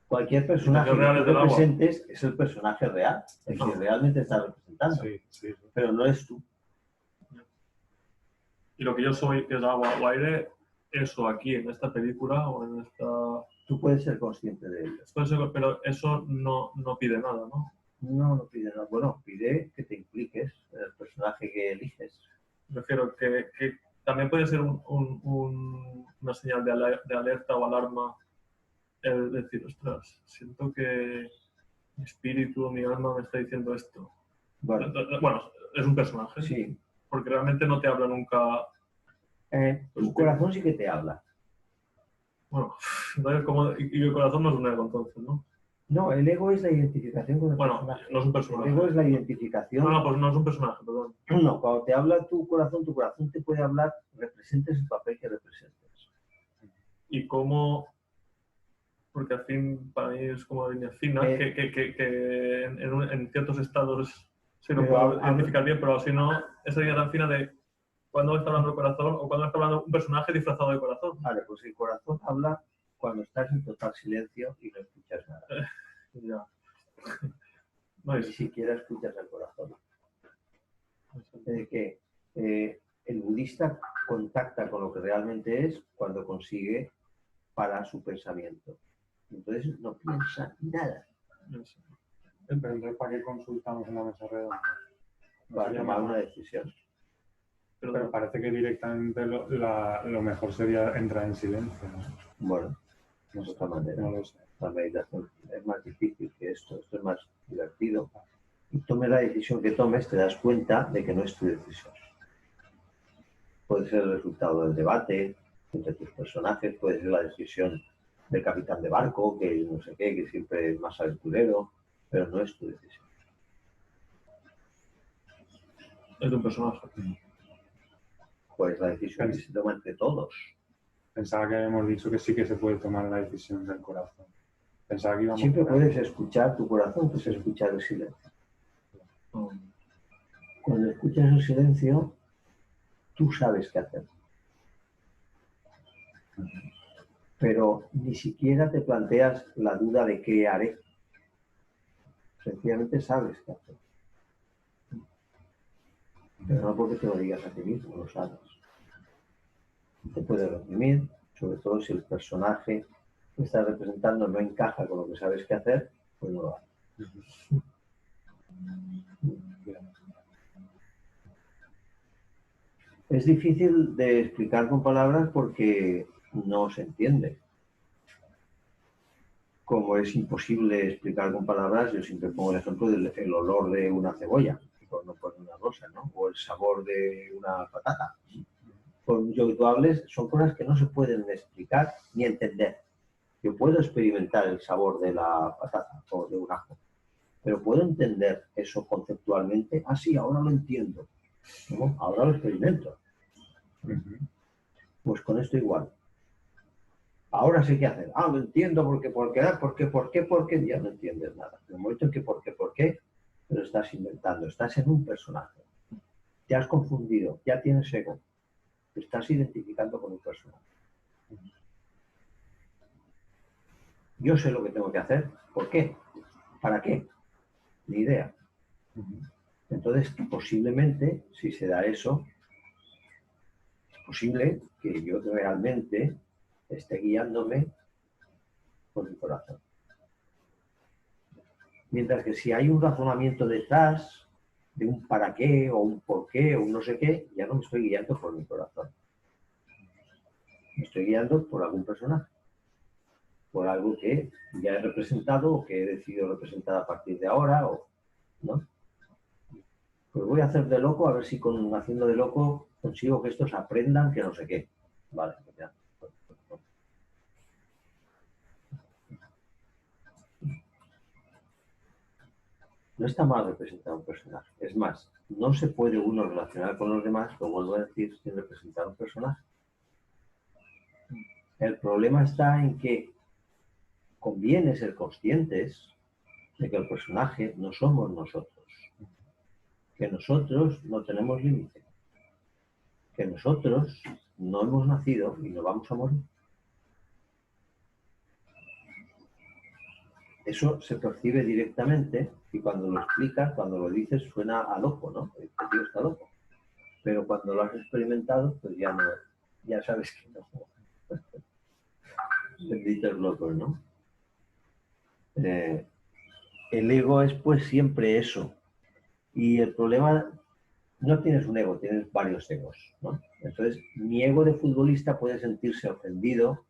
Cualquier personaje que tú representes es el personaje real, el que realmente estás representando. Sí. Pero no eres tú. Y lo que yo soy, que es agua o aire, eso aquí, en esta película o en esta... Tú puedes ser consciente de ello. Pero eso no pide nada, ¿no? No pide nada. Bueno, pide que te impliques en el personaje que eliges. Prefiero que también puede ser una señal de alerta o alarma el decir, ostras, siento que mi espíritu, mi alma me está diciendo esto. Bueno, es un personaje. Sí. Porque realmente no te habla nunca. Tu corazón sí que te habla. Bueno, y el corazón no es un ego entonces, ¿no? No, el ego es la identificación con el personaje. No es un personaje. El ego es la identificación. No, pues no es un personaje, perdón. No, cuando te habla tu corazón te puede hablar, representes el papel que representes. Y cómo, porque al fin, para mí es como línea fina, que en ciertos estados se lo puedo identificar bien, pero si no, esa línea tan fina de cuando está hablando el corazón o cuando está hablando un personaje disfrazado de corazón. Vale, pues el corazón habla cuando estás en total silencio y no escuchas nada. Ya. Ni siquiera escuchas al corazón. Es que el budista contacta con lo que realmente es cuando consigue parar su pensamiento. Entonces no piensa nada. Pero entonces, ¿para qué consultamos en la mesa redonda? Para tomar una decisión. Pero parece que directamente lo mejor sería entrar en silencio, ¿no? Bueno, de otra manera. No lo sé. La meditación es más difícil que esto es más divertido. Y tomes la decisión que tomes, te das cuenta de que no es tu decisión. Puede ser el resultado del debate entre tus personajes, puede ser la decisión del capitán de barco, que no sé qué, que siempre es más aventurero, pero no es tu decisión. Es de un personaje. Pues la decisión que se toma entre todos. Pensaba que habíamos dicho que sí que se puede tomar la decisión del corazón. Pensaba que íbamos Siempre puedes escuchar tu corazón, puedes escuchar el silencio. Cuando escuchas el silencio, tú sabes qué hacer. Pero ni siquiera te planteas la duda de qué haré. Sencillamente sabes qué hacer. Pero no porque te lo digas a ti mismo, lo sabes. Te puedes reprimir, sobre todo si el personaje que estás representando no encaja con lo que sabes qué hacer, pues no lo haces. Es difícil de explicar con palabras porque no se entiende. Como es imposible explicar con palabras, yo siempre pongo el ejemplo del olor de una cebolla, por no poner una rosa, ¿no? O el sabor de una patata. Por mucho que tú hables, son cosas que no se pueden explicar ni entender. Yo puedo experimentar el sabor de la patata o de un ajo, pero puedo entender eso conceptualmente. Ah, sí, ahora lo entiendo. ¿No? Ahora lo experimento. Pues con esto igual. Ahora sé qué hacer. Ah, lo entiendo porque ya no entiendes nada. En el momento en que por qué, lo estás inventando. Estás en un personaje. Te has confundido, ya tienes ego. Te estás identificando con un personaje. Yo sé lo que tengo que hacer. ¿Por qué? ¿Para qué? Ni idea. Entonces, posiblemente, si se da eso, es posible que yo realmente esté guiándome por mi corazón. Mientras que si hay un razonamiento detrás de un para qué o un por qué o un no sé qué, ya no me estoy guiando por mi corazón. Me estoy guiando por algún personaje, por algo que ya he representado o que he decidido representar a partir de ahora, o, ¿no? Pues voy a hacer de loco, a ver si haciendo de loco consigo que estos aprendan que no sé qué. Vale, pues ya. No está mal representar un personaje. Es más, no se puede uno relacionar con los demás, lo vuelvo a decir, sin representar un personaje. El problema está en que conviene ser conscientes de que el personaje no somos nosotros, que nosotros no tenemos límite, que nosotros no hemos nacido y no vamos a morir. Eso se percibe directamente y cuando lo explicas, cuando lo dices, suena a loco, ¿no? Este tío está loco. Pero cuando lo has experimentado, pues ya no, ya sabes que no. Benditos locos, ¿no? El ego es pues siempre eso. Y el problema, no tienes un ego, tienes varios egos, ¿no? Entonces, mi ego de futbolista puede sentirse ofendido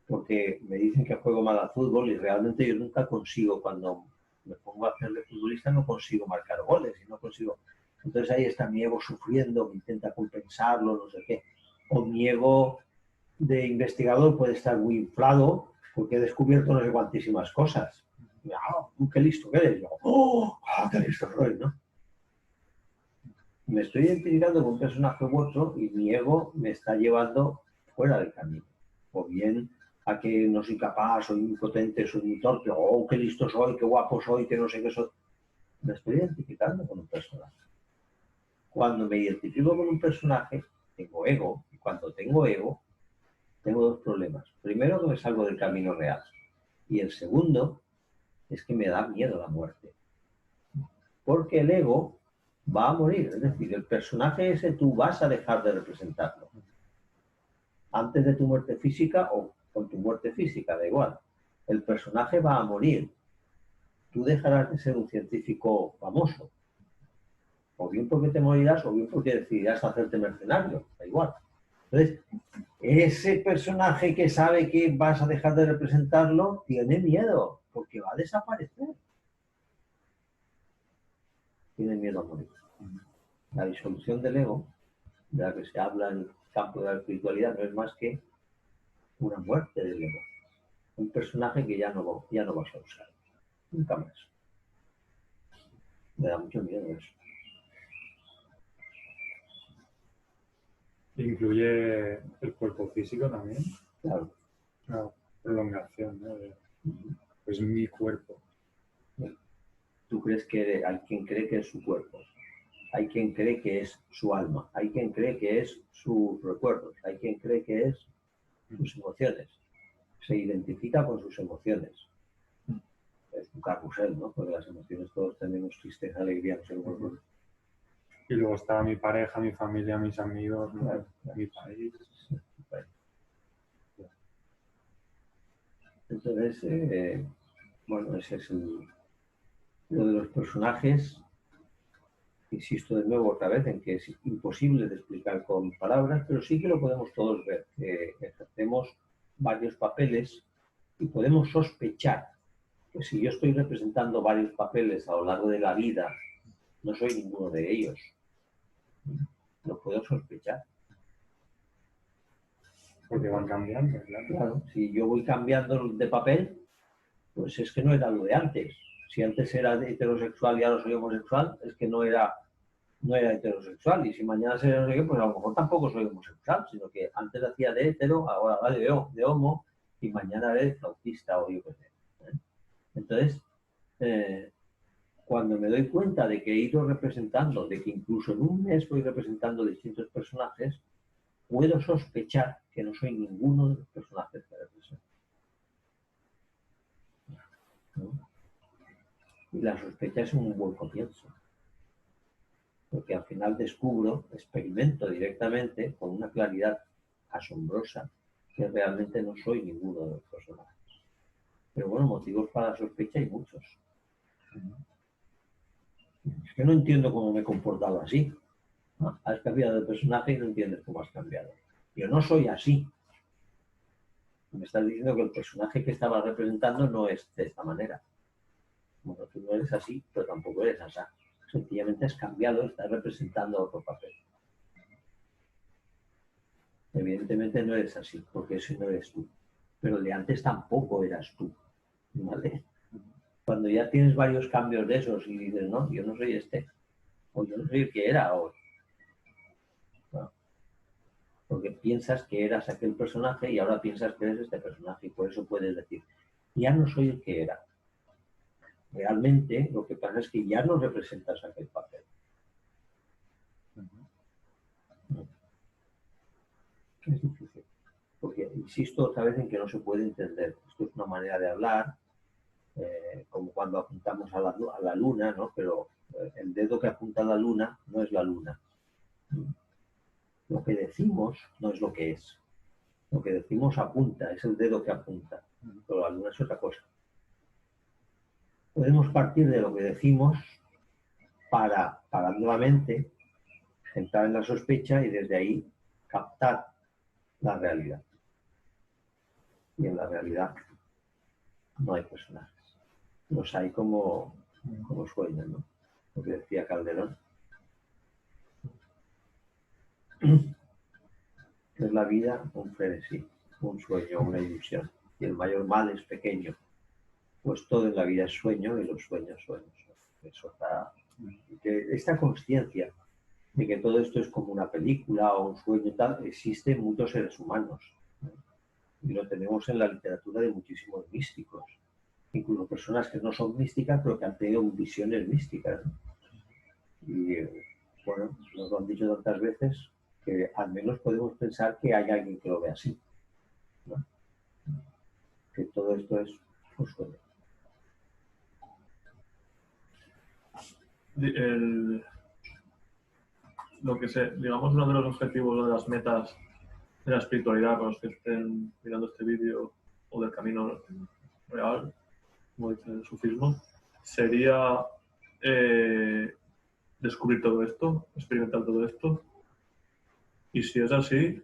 porque me dicen que juego mal al fútbol y realmente yo nunca consigo, cuando me pongo a hacer de futbolista, no consigo marcar goles y no consigo. Entonces ahí está mi ego sufriendo, que intenta compensarlo, no sé qué. O mi ego de investigador puede estar muy inflado porque he descubierto no sé cuantísimas cosas. ¡Qué listo que eres! Yo, ¡oh! ¡Qué listo soy! ¿No? Me estoy identificando con un personaje u otro y mi ego me está llevando fuera del camino. O bien a que no soy capaz, soy impotente, soy muy torpe, ¡oh, qué listo soy, qué guapo soy, que no sé qué soy! Me estoy identificando con un personaje. Cuando me identifico con un personaje, tengo ego. Y cuando tengo ego, tengo dos problemas. Primero, que me salgo del camino real. Y el segundo es que me da miedo la muerte. Porque el ego va a morir. Es decir, el personaje ese tú vas a dejar de representarlo. Antes de tu muerte física o con tu muerte física, da igual. El personaje va a morir. Tú dejarás de ser un científico famoso. O bien porque te morirás o bien porque decidirás hacerte mercenario. Da igual. Entonces, ese personaje que sabe que vas a dejar de representarlo tiene miedo porque va a desaparecer. Tiene miedo a morir. La disolución del ego, de la que se habla en el campo de la espiritualidad, no es más que una muerte del ego. Un personaje que ya no vas a usar. Nunca más. Me da mucho miedo eso. ¿Incluye el cuerpo físico también? Claro. Una prolongación, ¿no? Pues mi cuerpo. ¿Tú crees que hay quien cree que es su cuerpo? hay quien cree que es su alma, hay quien cree que es sus recuerdos, hay quien cree que es sus emociones. Se identifica con sus emociones. Es un carrusel, ¿no? Porque las emociones todos tenemos tristeza, alegría, no sé cómo. Y luego está mi pareja, mi familia, mis amigos, Claro. mi país. Entonces, bueno, ese es lo de los personajes. Insisto de nuevo otra vez en que es imposible de explicar con palabras, pero sí que lo podemos todos ver, que ejercemos varios papeles y podemos sospechar que si yo estoy representando varios papeles a lo largo de la vida, no soy ninguno de ellos. Lo puedo sospechar. Porque van cambiando, claro. Claro, si yo voy cambiando de papel, pues es que no era lo de antes. Si antes era heterosexual y ahora soy homosexual, es que no era heterosexual. Y si mañana seré no sé qué, pues a lo mejor tampoco soy homosexual, sino que antes hacía de hetero, ahora hago de homo, y mañana haré de flautista o yo qué sé. Entonces, cuando me doy cuenta de que he ido representando, de que incluso en un mes voy representando distintos personajes, puedo sospechar que no soy ninguno de los personajes que represento. ¿No? Y la sospecha es un buen comienzo. Porque al final descubro, experimento directamente, con una claridad asombrosa, que realmente no soy ninguno de los personajes. Pero bueno, motivos para la sospecha hay muchos. Es que no entiendo cómo me he comportado así. ¿No? Has cambiado de personaje y no entiendes cómo has cambiado. Yo no soy así. Me estás diciendo que el personaje que estabas representando no es de esta manera. Bueno, tú no eres así, pero tampoco eres así. Sencillamente has cambiado, estás representando otro papel. Evidentemente no eres así, porque eso no eres tú. Pero de antes tampoco eras tú. ¿Vale? Cuando ya tienes varios cambios de esos y dices, no, yo no soy este, o yo no soy el que era, o... Bueno, porque piensas que eras aquel personaje y ahora piensas que eres este personaje, y por eso puedes decir, ya no soy el que era. Realmente lo que pasa es que ya no representas aquel papel. Es difícil, porque insisto otra vez en que no se puede entender. Esto es una manera de hablar, como cuando apuntamos a la luna, ¿no? Pero el dedo que apunta a la luna no es la luna. Lo que decimos no es lo que es. Lo que decimos apunta, es el dedo que apunta, pero la luna es otra cosa. Podemos partir de lo que decimos para nuevamente entrar en la sospecha y desde ahí captar la realidad. Y en la realidad no hay personajes. Los hay como sueños, ¿no? Lo que decía Calderón. Es la vida un frenesí, un sueño, una ilusión. Y el mayor mal es pequeño. Pues todo en la vida es sueño y los sueños sueños. Eso está... Esta consciencia de que todo esto es como una película o un sueño tal, existe en muchos seres humanos. Y lo tenemos en la literatura de muchísimos místicos. Incluso personas que no son místicas, pero que han tenido visiones místicas. Y bueno, nos lo han dicho tantas veces que al menos podemos pensar que hay alguien que lo ve así, ¿no? Que todo esto es un sueño. Digamos, uno de los objetivos de las metas de la espiritualidad para los que estén mirando este vídeo o del camino real, como dice el sufismo, sería descubrir todo esto, experimentar todo esto. Y si es así,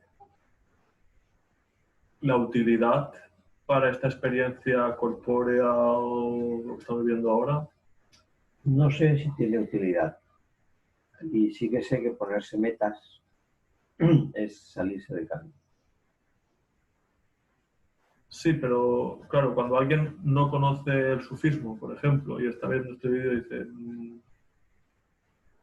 la utilidad para esta experiencia corpórea o lo que estamos viviendo ahora. No sé si tiene utilidad. Y sí que sé que ponerse metas es salirse del camino. Sí, pero claro, cuando alguien no conoce el sufismo, por ejemplo, y está viendo este vídeo y dice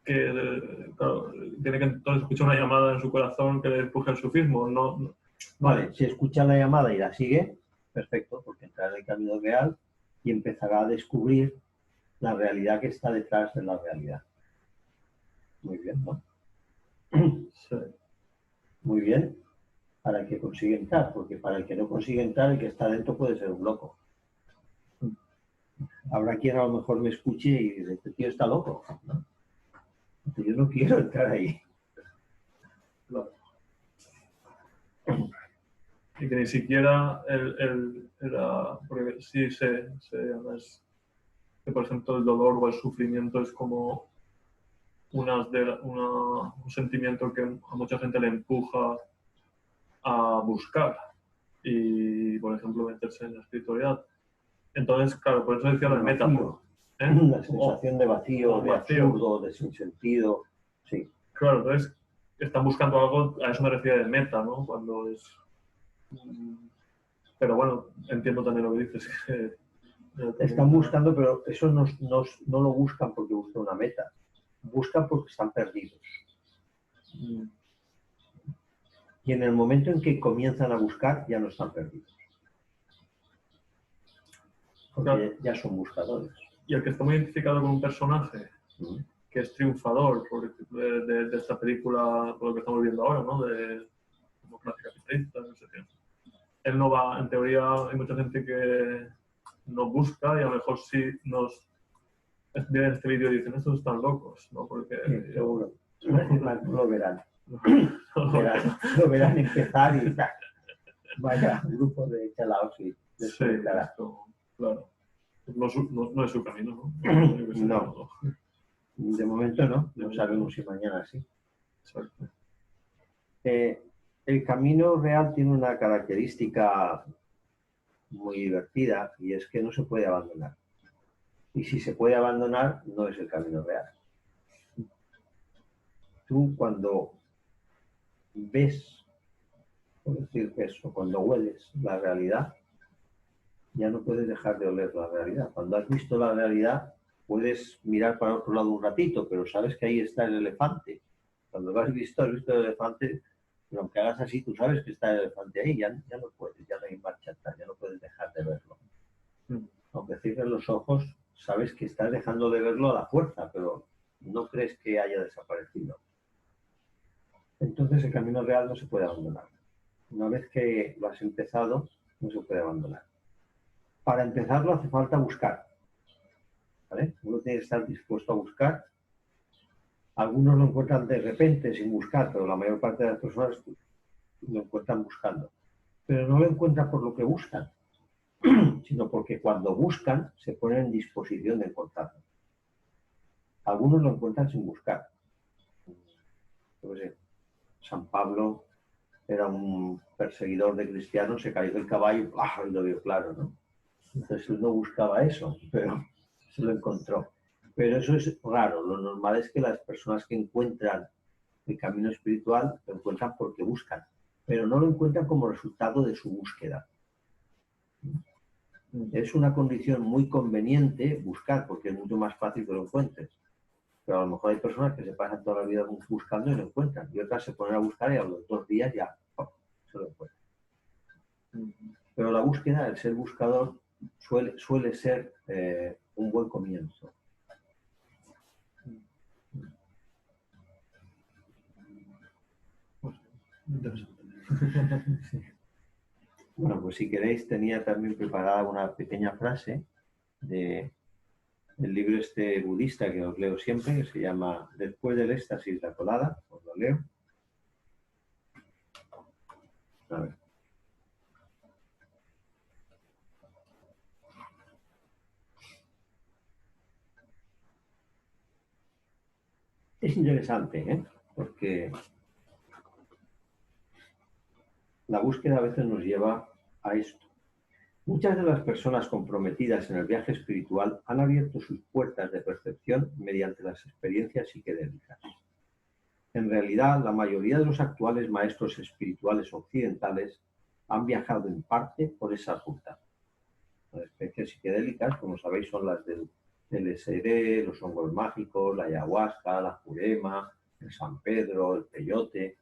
que claro, tiene que entonces escuchar una llamada en su corazón que le empuje el sufismo. No. Vale, si escucha la llamada y la sigue, perfecto, porque entrará en el camino real y empezará a descubrir la realidad que está detrás de la realidad. Muy bien, ¿no? Sí. Muy bien. Para el que consigue entrar, porque para el que no consigue entrar, el que está dentro puede ser un loco. Habrá quien a lo mejor me escuche y dice, este tío está loco, ¿no? Yo no quiero entrar ahí. Claro. Y que ni siquiera era, porque sí además, que por ejemplo el dolor o el sufrimiento es como un sentimiento que a mucha gente le empuja a buscar y, por ejemplo, meterse en la espiritualidad. Entonces, claro, por eso decía la metáfora. La sensación de vacío, de vacío. absurdo, de sinsentido. Sí. Claro, entonces están buscando algo, a eso me refiero de meta, ¿no? Cuando es... Pero bueno, entiendo también lo que dices. Que están buscando, pero eso no lo buscan porque buscan una meta. Buscan porque están perdidos. Y en el momento en que comienzan a buscar, ya no están perdidos. Porque claro, ya son buscadores. Y el que está muy identificado con un personaje que es triunfador de esta película, por lo que estamos viendo ahora, ¿no? De democracia capitalista, no sé qué. Él no va, en teoría, hay mucha gente que no busca y a lo mejor sí nos vienen este vídeo y dicen, estos están locos, ¿no? Porque sí, seguro. Lo verán. Lo verán empezar y vaya grupo de chalaos y desconectará. Sí, claro. No es su camino, ¿no? No. De momento no. No sabemos si mañana sí. Exacto. El camino real tiene una característica muy divertida y es que no se puede abandonar. Y si se puede abandonar, no es el camino real. Tú cuando ves, por decir eso, cuando hueles la realidad, ya no puedes dejar de oler la realidad. Cuando has visto la realidad, puedes mirar para otro lado un ratito, pero sabes que ahí está el elefante. Cuando lo has visto el elefante, pero aunque hagas así, tú sabes que está el elefante ahí, ya no puedes, ya no hay marcha atrás, ya no puedes dejar de verlo. Aunque cierres los ojos, sabes que estás dejando de verlo a la fuerza, pero no crees que haya desaparecido. Entonces el camino real no se puede abandonar. Una vez que lo has empezado, no se puede abandonar. Para empezarlo hace falta buscar. ¿Vale? Uno tiene que estar dispuesto a buscar. Algunos lo encuentran de repente sin buscar, pero la mayor parte de las personas lo encuentran buscando. Pero no lo encuentran por lo que buscan, sino porque cuando buscan se ponen en disposición de encontrarlo. Algunos lo encuentran sin buscar. Yo qué sé, San Pablo era un perseguidor de cristianos, se cayó del caballo y lo vio claro, ¿no? Entonces él no buscaba eso, pero se lo encontró. Pero eso es raro. Lo normal es que las personas que encuentran el camino espiritual lo encuentran porque buscan, pero no lo encuentran como resultado de su búsqueda. Es una condición muy conveniente buscar, porque es mucho más fácil que lo encuentres. Pero a lo mejor hay personas que se pasan toda la vida buscando y lo encuentran, y otras se ponen a buscar y a los 2 días ya se lo encuentran. Pero la búsqueda, el ser buscador, suele ser un buen comienzo. Bueno, pues si queréis, tenía también preparada una pequeña frase del libro este budista que os leo siempre, que se llama Después del éxtasis, la colada. Os lo leo. A ver. Es interesante, porque la búsqueda a veces nos lleva a esto. Muchas de las personas comprometidas en el viaje espiritual han abierto sus puertas de percepción mediante las experiencias psicodélicas. En realidad, la mayoría de los actuales maestros espirituales occidentales han viajado en parte por esa ruta. Las experiencias psicodélicas, como sabéis, son las del LSD, los hongos mágicos, la ayahuasca, la jurema, el San Pedro, el peyote.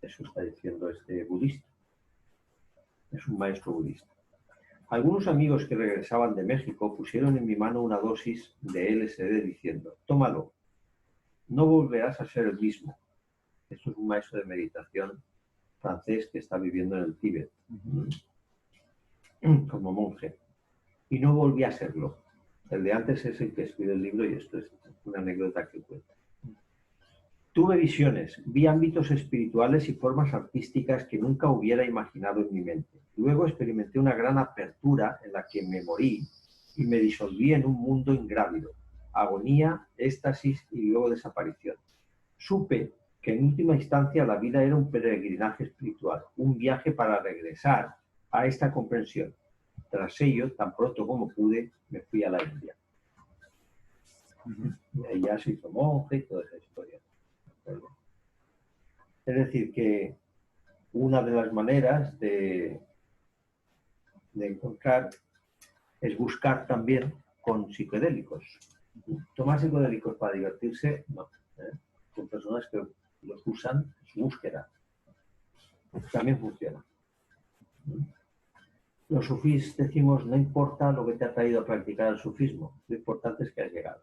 Eso está diciendo este budista. Es un maestro budista. Algunos amigos que regresaban de México pusieron en mi mano una dosis de LSD diciendo, tómalo. no volverás a ser el mismo. Esto es un maestro de meditación francés que está viviendo en el Tíbet, como monje. Y no volví a serlo. El de antes es el que escribió el libro y esto es una anécdota que cuenta. Tuve visiones, vi ámbitos espirituales y formas artísticas que nunca hubiera imaginado en mi mente. Luego experimenté una gran apertura en la que me morí y me disolví en un mundo ingrávido. Agonía, éxtasis y luego desaparición. Supe que en última instancia la vida era un peregrinaje espiritual, un viaje para regresar a esta comprensión. Tras ello, tan pronto como pude, me fui a la India. Y ahí ya se hizo monje y toda esa historia. Es decir, que una de las maneras de encontrar es buscar también con psicodélicos. Tomar psicodélicos para divertirse, no. Son personas que los usan en su búsqueda. También funciona. Los sufís decimos, no importa lo que te ha traído a practicar el sufismo, lo importante es que has llegado.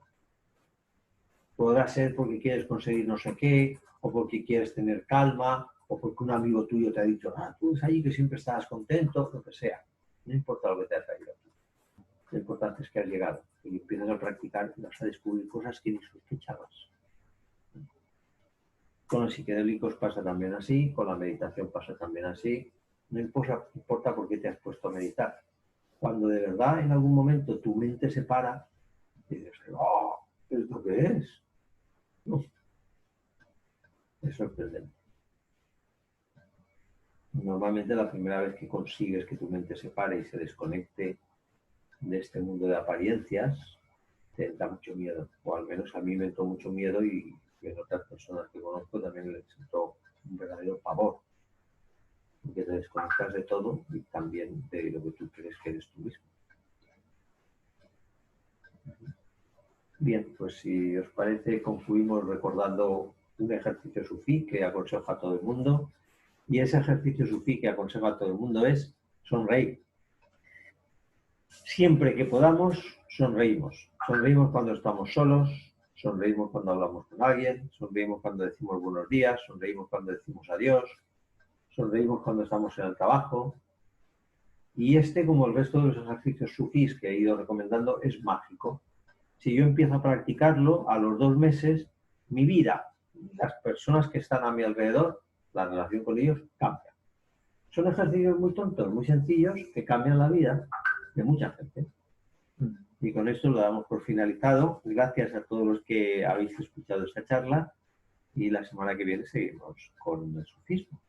Podrá ser porque quieres conseguir no sé qué, o porque quieres tener calma, o porque un amigo tuyo te ha dicho, tú es allí que siempre estabas contento, lo que sea. No importa lo que te ha traído. Lo importante es que has llegado y empiezas a practicar y vas a descubrir cosas que ni sospechabas. Con los psicodélicos pasa también así, con la meditación pasa también así. No importa por qué te has puesto a meditar. Cuando de verdad en algún momento tu mente se para y dices, ¿esto qué es? No. Es sorprendente. Normalmente la primera vez que consigues que tu mente se pare y se desconecte de este mundo de apariencias, te da mucho miedo. O al menos a mí me entró mucho miedo y en otras personas que conozco también les entró un verdadero pavor. Porque te desconectas de todo y también de lo que tú crees que eres tú mismo. Bien, pues si os parece, concluimos recordando un ejercicio sufí que aconsejo a todo el mundo. Y ese ejercicio sufí que aconsejo a todo el mundo es sonreír. Siempre que podamos, sonreímos. Sonreímos cuando estamos solos, sonreímos cuando hablamos con alguien, sonreímos cuando decimos buenos días, sonreímos cuando decimos adiós, sonreímos cuando estamos en el trabajo. Y como el resto de los ejercicios sufís que he ido recomendando, es mágico. Si yo empiezo a practicarlo, a los 2 meses, mi vida, las personas que están a mi alrededor, la relación con ellos cambia. Son ejercicios muy tontos, muy sencillos, que cambian la vida de mucha gente. Y con esto lo damos por finalizado. Gracias a todos los que habéis escuchado esta charla y la semana que viene seguimos con el sufismo.